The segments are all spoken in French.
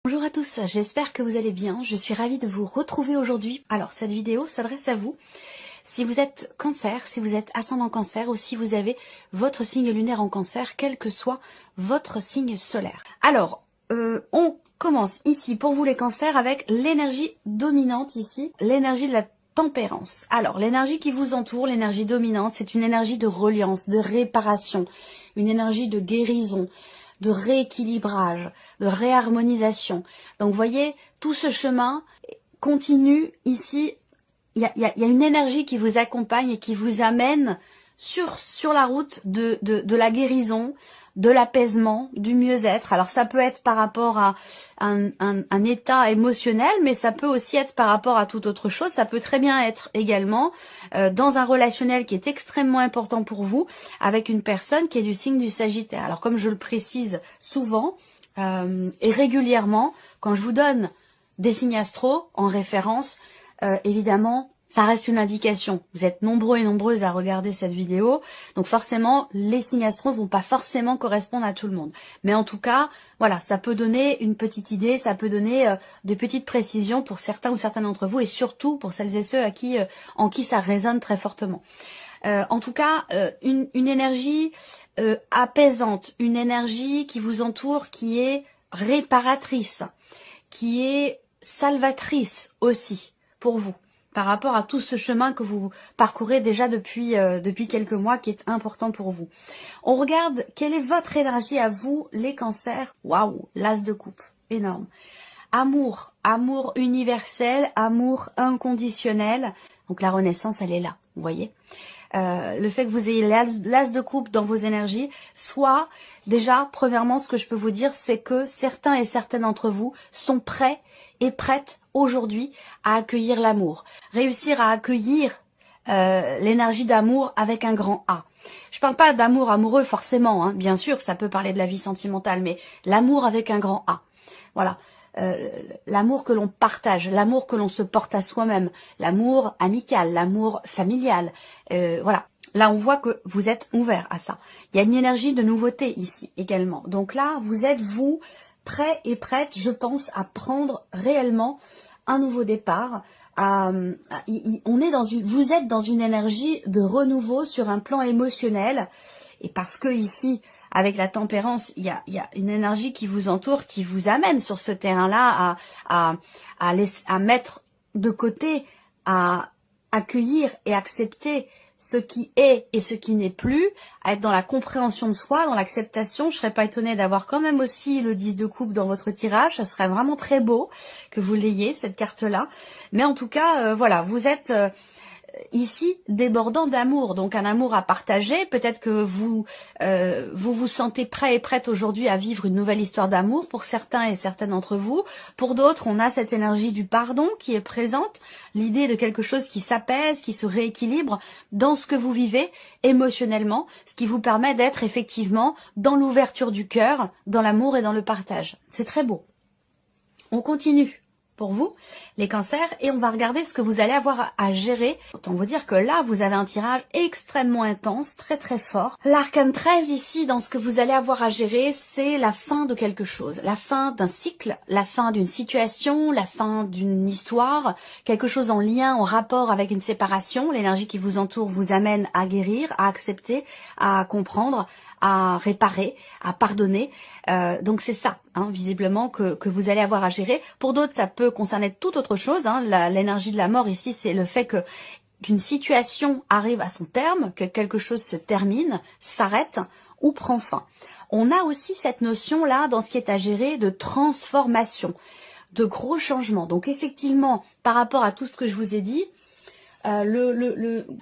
Bonjour à tous, j'espère que vous allez bien. Je suis ravie de vous retrouver aujourd'hui. Alors, cette vidéo s'adresse à vous. Si vous êtes cancer, si vous êtes ascendant cancer ou si vous avez votre signe lunaire en cancer, quel que soit votre signe solaire. Alors, on commence ici pour vous les cancers avec l'énergie dominante ici, l'énergie de la tempérance. Alors, l'énergie qui vous entoure, l'énergie dominante, c'est une énergie de reliance, de réparation, une énergie de guérison, de rééquilibrage, de réharmonisation. Donc, vous voyez, tout ce chemin continue ici. Il y a une énergie qui vous accompagne et qui vous amène sur la route de la guérison, de l'apaisement, du mieux-être. Alors ça peut être par rapport à un état émotionnel, mais ça peut aussi être par rapport à toute autre chose. Ça peut très bien être également dans un relationnel qui est extrêmement important pour vous, avec une personne qui est du signe du Sagittaire. Alors comme je le précise souvent et régulièrement, quand je vous donne des signes astro en référence, évidemment, ça reste une indication. Vous êtes nombreux et nombreuses à regarder cette vidéo, donc forcément, les signes astro vont pas forcément correspondre à tout le monde. Mais en tout cas, voilà, ça peut donner une petite idée, ça peut donner de petites précisions pour certains ou certaines d'entre vous, et surtout pour celles et ceux en qui ça résonne très fortement. En tout cas, une énergie apaisante, une énergie qui vous entoure, qui est réparatrice, qui est salvatrice aussi pour vous, par rapport à tout ce chemin que vous parcourez déjà depuis quelques mois, qui est important pour vous. On regarde quelle est votre énergie à vous, les cancers. Waouh, l'as de coupe, énorme. Amour, amour universel, amour inconditionnel. Donc la renaissance, elle est là, vous voyez. Le fait que vous ayez l'as de coupe dans vos énergies, soit déjà, premièrement, ce que je peux vous dire, c'est que certains et certaines d'entre vous sont prêts et prêtes aujourd'hui à accueillir l'amour. Réussir à accueillir l'énergie d'amour avec un grand A. Je parle pas d'amour amoureux forcément, hein. Bien sûr, ça peut parler de la vie sentimentale, mais l'amour avec un grand A. Voilà. L'amour que l'on partage, l'amour que l'on se porte à soi-même, l'amour amical, l'amour familial. Voilà. Là, on voit que vous êtes ouvert à ça. Il y a une énergie de nouveauté ici également. Donc là, vous êtes, vous, prêts et prêtes, je pense, à prendre réellement un nouveau départ. Vous êtes dans une énergie de renouveau sur un plan émotionnel. Et parce que ici, avec la tempérance, il y a une énergie qui vous entoure, qui vous amène sur ce terrain-là à mettre de côté, à accueillir et accepter ce qui est et ce qui n'est plus, à être dans la compréhension de soi, dans l'acceptation. Je serais pas étonnée d'avoir quand même aussi le 10 de coupe dans votre tirage. Ça serait vraiment très beau que vous l'ayez, cette carte-là. Mais en tout cas, voilà, vous êtes ici débordant d'amour, donc un amour à partager. Peut-être que vous vous sentez prêt et prête aujourd'hui à vivre une nouvelle histoire d'amour pour certains et certaines d'entre vous. Pour d'autres, on a cette énergie du pardon qui est présente, l'idée de quelque chose qui s'apaise, qui se rééquilibre dans ce que vous vivez émotionnellement, ce qui vous permet d'être effectivement dans l'ouverture du cœur, dans l'amour et dans le partage. C'est très beau. On continue pour vous, les cancers, et on va regarder ce que vous allez avoir à gérer. Autant vous dire que là, vous avez un tirage extrêmement intense, très très fort. L'arcane 13 ici, dans ce que vous allez avoir à gérer, c'est la fin de quelque chose, la fin d'un cycle, la fin d'une situation, la fin d'une histoire, quelque chose en lien, en rapport avec une séparation. L'énergie qui vous entoure vous amène à guérir, à accepter, à comprendre, à réparer, à pardonner. Donc c'est ça, hein, visiblement, que vous allez avoir à gérer. Pour d'autres, ça peut concerner toute autre chose. Hein. L'énergie de la mort ici, c'est le fait qu'une situation arrive à son terme, que quelque chose se termine, s'arrête ou prend fin. On a aussi cette notion-là, dans ce qui est à gérer, de transformation, de gros changements. Donc effectivement, par rapport à tout ce que je vous ai dit,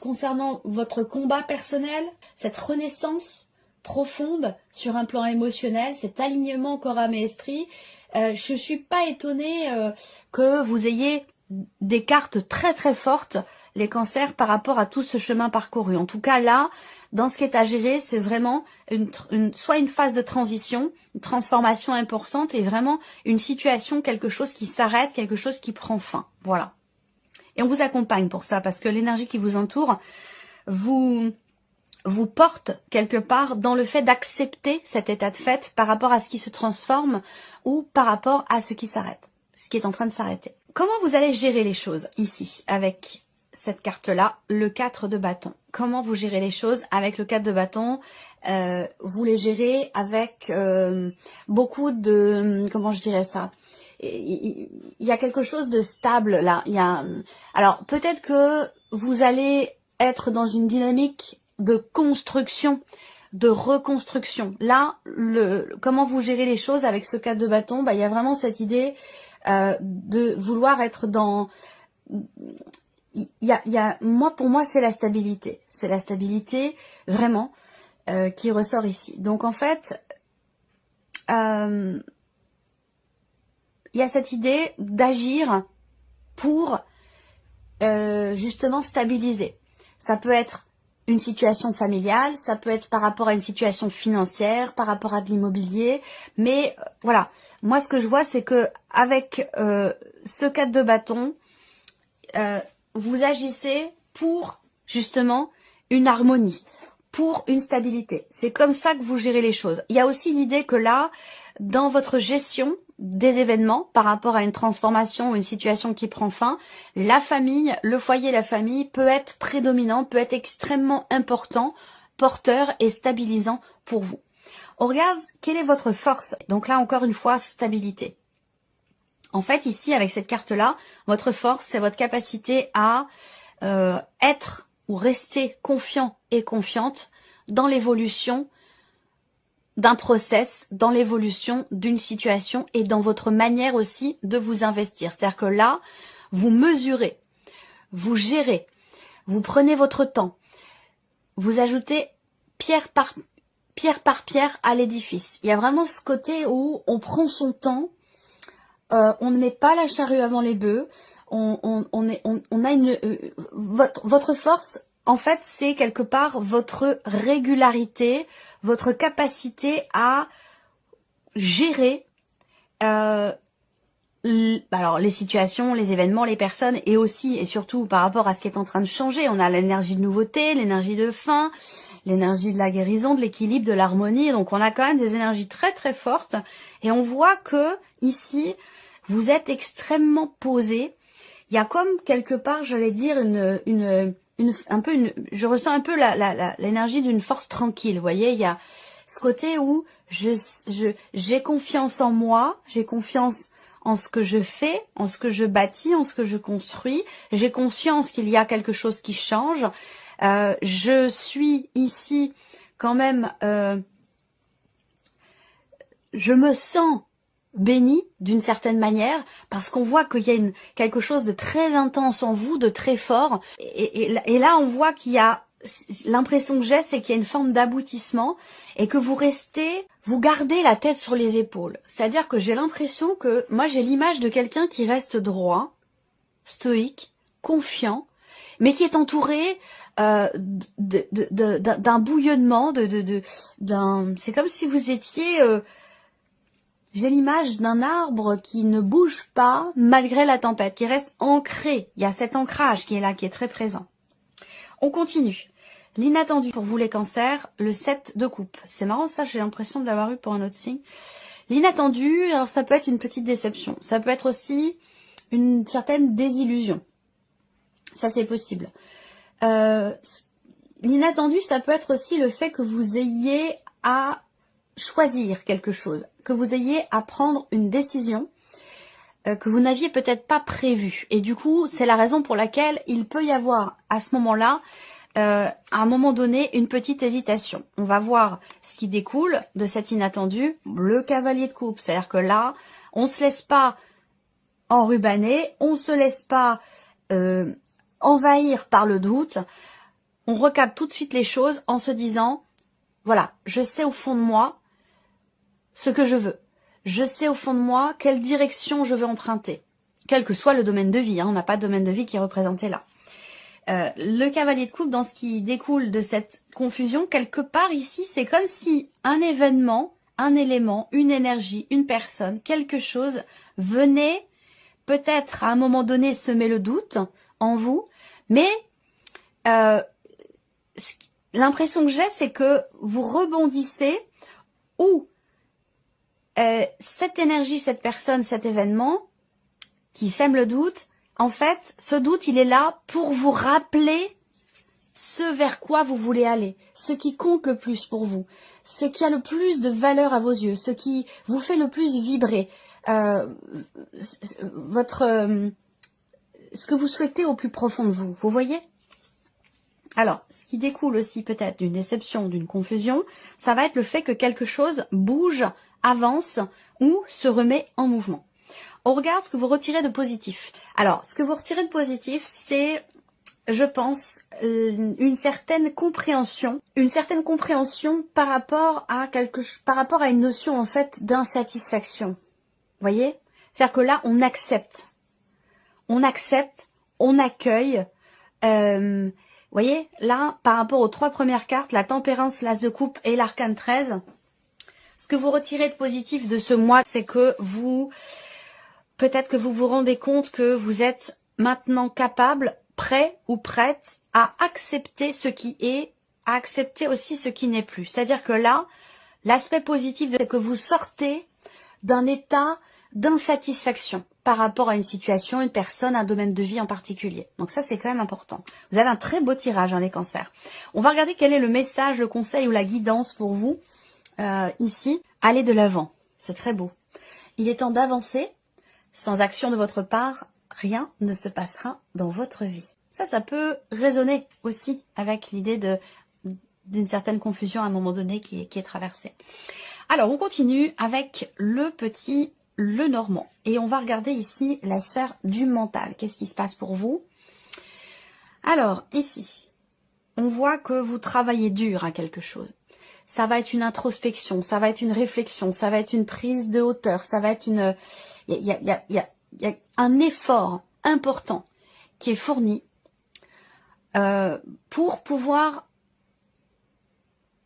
concernant votre combat personnel, cette renaissance profonde sur un plan émotionnel, cet alignement corps, âme et esprit, je suis pas étonnée que vous ayez des cartes très très fortes, les cancers, par rapport à tout ce chemin parcouru. En tout cas là, dans ce qui est à gérer, c'est vraiment soit une phase de transition, une transformation importante, et vraiment une situation, quelque chose qui s'arrête, quelque chose qui prend fin. Voilà. Et on vous accompagne pour ça, parce que l'énergie qui vous entoure vous vous porte quelque part dans le fait d'accepter cet état de fait par rapport à ce qui se transforme ou par rapport à ce qui s'arrête, ce qui est en train de s'arrêter. Comment vous allez gérer les choses ici avec cette carte-là, le 4 de bâton? Comment vous gérez les choses avec le 4 de bâton? Vous les gérez avec beaucoup de... Comment je dirais ça? Il y a quelque chose de stable là. Alors peut-être que vous allez être dans une dynamique de construction, de reconstruction. Là, comment vous gérez les choses avec ce 4 de bâton? Il y a vraiment cette idée de vouloir être dans... Pour moi, c'est la stabilité. C'est la stabilité, vraiment, qui ressort ici. Donc, en fait, il y a cette idée d'agir pour, justement, stabiliser. Ça peut être une situation familiale, ça peut être par rapport à une situation financière, par rapport à de l'immobilier, mais voilà. Moi, ce que je vois, c'est que avec ce 4 de bâton, vous agissez pour, justement, une harmonie, pour une stabilité. C'est comme ça que vous gérez les choses. Il y a aussi l'idée que là, dans votre gestion des événements, par rapport à une transformation ou une situation qui prend fin, la famille, le foyer, la famille peut être prédominant, peut être extrêmement important, porteur et stabilisant pour vous. On regarde quelle est votre force. Donc là, encore une fois, stabilité. En fait, ici, avec cette carte-là, votre force, c'est votre capacité à être ou rester confiant et confiante dans l'évolution d'un process, dans l'évolution d'une situation et dans votre manière aussi de vous investir. C'est-à-dire que là, vous mesurez, vous gérez, vous prenez votre temps, vous ajoutez pierre par pierre à l'édifice. Il y a vraiment ce côté où on prend son temps, on ne met pas la charrue avant les bœufs, votre force, en fait, c'est quelque part votre régularité, votre capacité à gérer alors les situations, les événements, les personnes, et aussi et surtout par rapport à ce qui est en train de changer. On a l'énergie de nouveauté, l'énergie de fin, l'énergie de la guérison, de l'équilibre, de l'harmonie. Donc on a quand même des énergies très très fortes, et on voit que ici vous êtes extrêmement posé. Il y a comme quelque part, j'allais dire, je ressens un peu l'énergie d'une force tranquille. Vous voyez, il y a ce côté où j'ai confiance en moi, j'ai confiance en ce que je fais, en ce que je bâtis, en ce que je construis. J'ai conscience qu'il y a quelque chose qui change. Je suis ici quand même, je me sens béni d'une certaine manière, parce qu'on voit qu'il y a quelque chose de très intense en vous, de très fort, et là on voit qu'il y a, l'impression que j'ai, c'est qu'il y a une forme d'aboutissement, et que vous gardez la tête sur les épaules. C'est-à-dire que j'ai l'impression que, moi j'ai l'image de quelqu'un qui reste droit, stoïque, confiant, mais qui est entouré d'un bouillonnement, c'est comme si vous étiez... j'ai l'image d'un arbre qui ne bouge pas malgré la tempête, qui reste ancré. Il y a cet ancrage qui est là, qui est très présent. On continue. L'inattendu pour vous les cancers, le 7 de coupe. C'est marrant ça, j'ai l'impression de l'avoir eu pour un autre signe. L'inattendu, alors ça peut être une petite déception. Ça peut être aussi une certaine désillusion. Ça c'est possible. L'inattendu, ça peut être aussi le fait que vous ayez à choisir quelque chose, que vous ayez à prendre une décision que vous n'aviez peut-être pas prévue. Et du coup, c'est la raison pour laquelle il peut y avoir à ce moment-là, à un moment donné, une petite hésitation. On va voir ce qui découle de cet inattendu, le cavalier de coupe. C'est-à-dire que là, on ne se laisse pas enrubanner, on ne se laisse pas envahir par le doute. On recadre tout de suite les choses en se disant, voilà, je sais au fond de moi ce que je veux. Je sais au fond de moi quelle direction je veux emprunter. Quel que soit le domaine de vie, hein, on n'a pas de domaine de vie qui est représenté là. Le cavalier de coupe, dans ce qui découle de cette confusion, quelque part ici, c'est comme si un événement, un élément, une énergie, une personne, quelque chose venait peut-être à un moment donné semer le doute en vous, mais l'impression que j'ai, c'est que vous rebondissez ou cette énergie, cette personne, cet événement qui sème le doute, en fait, ce doute, il est là pour vous rappeler ce vers quoi vous voulez aller, ce qui compte le plus pour vous, ce qui a le plus de valeur à vos yeux, ce qui vous fait le plus vibrer, ce que vous souhaitez au plus profond de vous, vous voyez? Alors, ce qui découle aussi peut-être d'une déception, d'une confusion, ça va être le fait que quelque chose bouge, avance ou se remet en mouvement. On regarde ce que vous retirez de positif. Alors, ce que vous retirez de positif, c'est, je pense, une certaine compréhension par rapport à une notion en fait d'insatisfaction. Vous voyez? C'est-à-dire que là, on accepte, on accueille. Vous voyez, là, par rapport aux 3 premières cartes, la tempérance, l'as de coupe et l'arcane 13, ce que vous retirez de positif de ce mois, c'est que peut-être que vous vous rendez compte que vous êtes maintenant capable, prêt ou prête à accepter ce qui est, à accepter aussi ce qui n'est plus. C'est-à-dire que là, l'aspect positif, c'est que vous sortez d'un état d'insatisfaction par rapport à une situation, une personne, un domaine de vie en particulier. Donc ça, c'est quand même important. Vous avez un très beau tirage, hein, les cancers. On va regarder quel est le message, le conseil ou la guidance pour vous, ici. Allez de l'avant. C'est très beau. Il est temps d'avancer. Sans action de votre part, rien ne se passera dans votre vie. Ça peut résonner aussi avec l'idée d'une certaine confusion à un moment donné qui est traversée. Alors, on continue avec le normand. Et on va regarder ici la sphère du mental. Qu'est-ce qui se passe pour vous? Alors, ici, on voit que vous travaillez dur à quelque chose. Ça va être une introspection, ça va être une réflexion, ça va être une prise de hauteur, ça va être une... Il y a un effort important qui est fourni pour pouvoir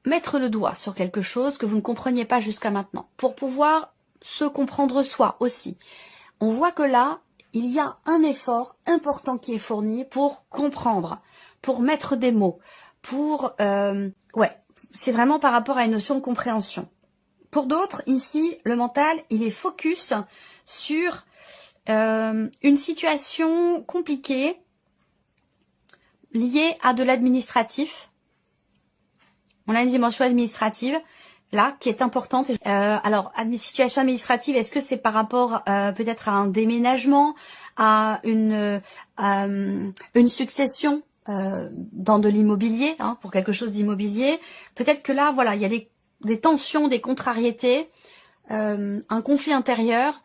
mettre le doigt sur quelque chose que vous ne compreniez pas jusqu'à maintenant, pour pouvoir se comprendre soi aussi. On voit que là, il y a un effort important qui est fourni pour comprendre, pour mettre des mots, c'est vraiment par rapport à une notion de compréhension. Pour d'autres, ici, le mental, il est focus sur une situation compliquée liée à de l'administratif. On a une dimension administrative là qui est importante. Alors, situation administrative, est-ce que c'est par rapport peut-être à un déménagement, à une succession dans de l'immobilier, hein, pour quelque chose d'immobilier? Peut-être que là, voilà, il y a des tensions, des contrariétés, un conflit intérieur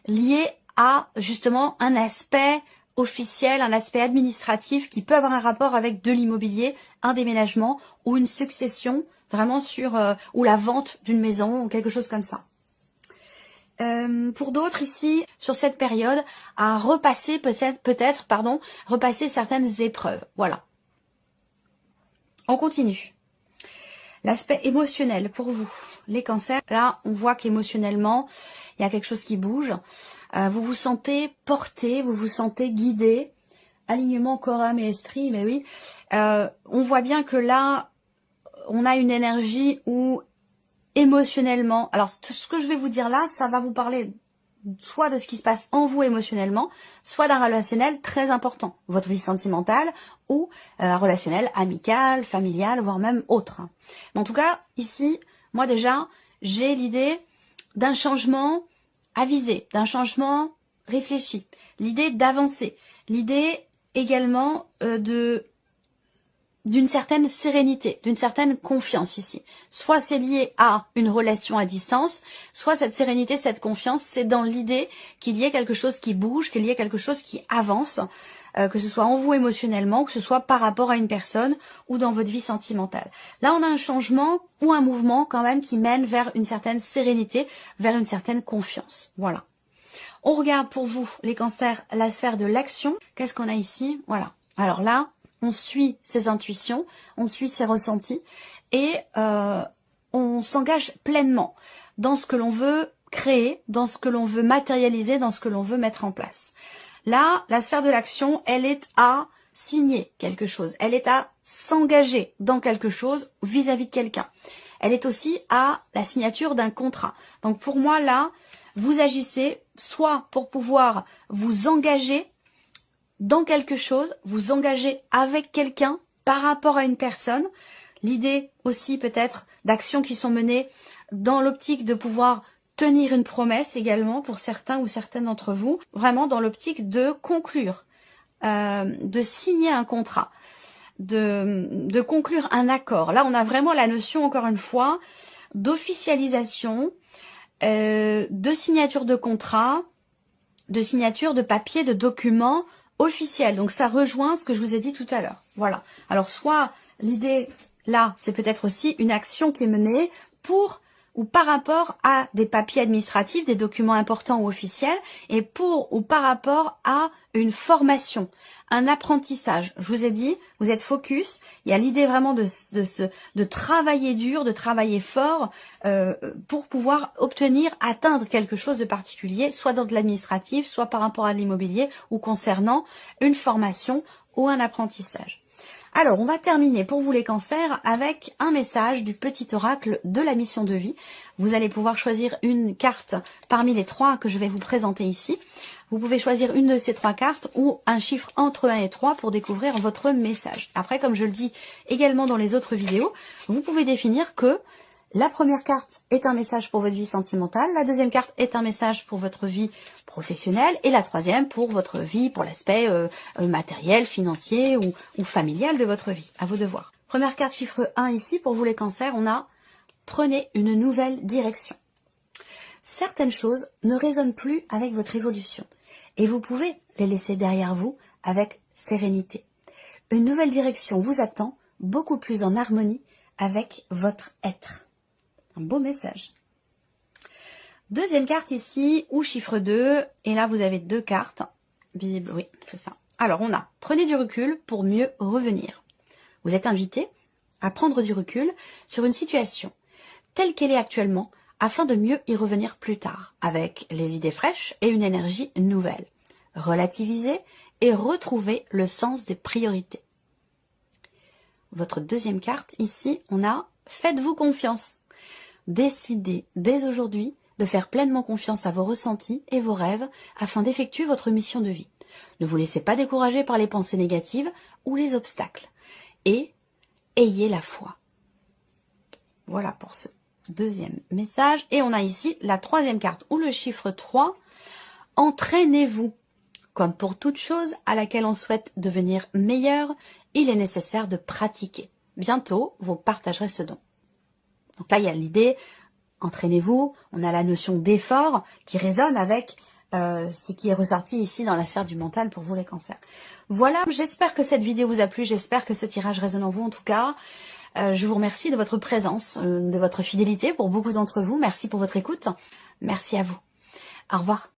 lié à justement un aspect officiel, un aspect administratif qui peut avoir un rapport avec de l'immobilier, un déménagement ou une succession, vraiment ou la vente d'une maison ou quelque chose comme ça. Pour d'autres ici, sur cette période, à repasser repasser certaines épreuves. Voilà. On continue. L'aspect émotionnel pour vous, les cancers. Là, on voit qu'émotionnellement, il y a quelque chose qui bouge. Vous vous sentez porté, vous vous sentez guidé. Alignement corps, âme et esprit, mais oui. On voit bien que là, on a une énergie où émotionnellement, alors ce que je vais vous dire là, ça va vous parler soit de ce qui se passe en vous émotionnellement, soit d'un relationnel très important, votre vie sentimentale ou un relationnel amical, familial, voire même autre. Mais en tout cas, ici, moi déjà, j'ai l'idée d'un changement avisé, d'un changement réfléchi, l'idée d'avancer, l'idée également d'une certaine sérénité, d'une certaine confiance ici. Soit c'est lié à une relation à distance, soit cette sérénité, cette confiance, c'est dans l'idée qu'il y ait quelque chose qui bouge, qu'il y ait quelque chose qui avance, que ce soit en vous émotionnellement, que ce soit par rapport à une personne ou dans votre vie sentimentale. Là, on a un changement ou un mouvement quand même qui mène vers une certaine sérénité, vers une certaine confiance. Voilà. On regarde pour vous, les cancers, la sphère de l'action. Qu'est-ce qu'on a ici? Voilà. Alors là, on suit ses intuitions, on suit ses ressentis et on s'engage pleinement dans ce que l'on veut créer, dans ce que l'on veut matérialiser, dans ce que l'on veut mettre en place. Là, la sphère de l'action, elle est à signer quelque chose. Elle est à s'engager dans quelque chose vis-à-vis de quelqu'un. Elle est aussi à la signature d'un contrat. Donc pour moi là, vous agissez soit pour pouvoir vous engager dans quelque chose, vous engager avec quelqu'un par rapport à une personne. L'idée aussi peut-être d'actions qui sont menées dans l'optique de pouvoir tenir une promesse également pour certains ou certaines d'entre vous, vraiment dans l'optique de conclure, de signer un contrat, de conclure un accord. Là, on a vraiment la notion, encore une fois, d'officialisation, de signature de contrat, de signature de papier, de documents officiels. Donc, ça rejoint ce que je vous ai dit tout à l'heure. Voilà. Alors, soit l'idée, là, c'est peut-être aussi une action qui est menée pour ou par rapport à des papiers administratifs, des documents importants ou officiels, et pour ou par rapport à une formation, un apprentissage. Je vous ai dit, vous êtes focus, il y a l'idée vraiment de travailler dur, de travailler fort pour pouvoir obtenir, atteindre quelque chose de particulier, soit dans de l'administratif, soit par rapport à l'immobilier ou concernant une formation ou un apprentissage. Alors, on va terminer pour vous les cancers avec un message du petit oracle de la mission de vie. Vous allez pouvoir choisir une carte parmi les 3 que je vais vous présenter ici. Vous pouvez choisir une de ces 3 cartes ou un chiffre entre 1 et 3 pour découvrir votre message. Après, comme je le dis également dans les autres vidéos, vous pouvez définir que la première carte est un message pour votre vie sentimentale, la deuxième carte est un message pour votre vie professionnelle et la troisième pour votre vie, pour l'aspect matériel, financier ou familial de votre vie. À vous de voir. Première carte chiffre 1 ici, pour vous les cancers, on a « Prenez une nouvelle direction ». Certaines choses ne résonnent plus avec votre évolution et vous pouvez les laisser derrière vous avec sérénité. Une nouvelle direction vous attend, beaucoup plus en harmonie avec votre être. Un beau message. Deuxième carte ici, ou chiffre 2. Et là, vous avez 2 cartes. Visible, oui, c'est ça. Alors, on a « Prenez du recul pour mieux revenir ». Vous êtes invité à prendre du recul sur une situation telle qu'elle est actuellement afin de mieux y revenir plus tard, avec les idées fraîches et une énergie nouvelle. Relativiser et retrouver le sens des priorités. Votre deuxième carte, ici, on a « Faites-vous confiance ». Décidez dès aujourd'hui de faire pleinement confiance à vos ressentis et vos rêves afin d'effectuer votre mission de vie. Ne vous laissez pas décourager par les pensées négatives ou les obstacles. Et ayez la foi. Voilà pour ce deuxième message. Et on a ici la troisième carte ou le chiffre 3. Entraînez-vous. Comme pour toute chose à laquelle on souhaite devenir meilleur, il est nécessaire de pratiquer. Bientôt, vous partagerez ce don. Donc là, il y a l'idée, entraînez-vous, on a la notion d'effort qui résonne avec ce qui est ressorti ici dans la sphère du mental pour vous les cancers. Voilà, j'espère que cette vidéo vous a plu, j'espère que ce tirage résonne en vous en tout cas. Je vous remercie de votre présence, de votre fidélité pour beaucoup d'entre vous. Merci pour votre écoute. Merci à vous. Au revoir.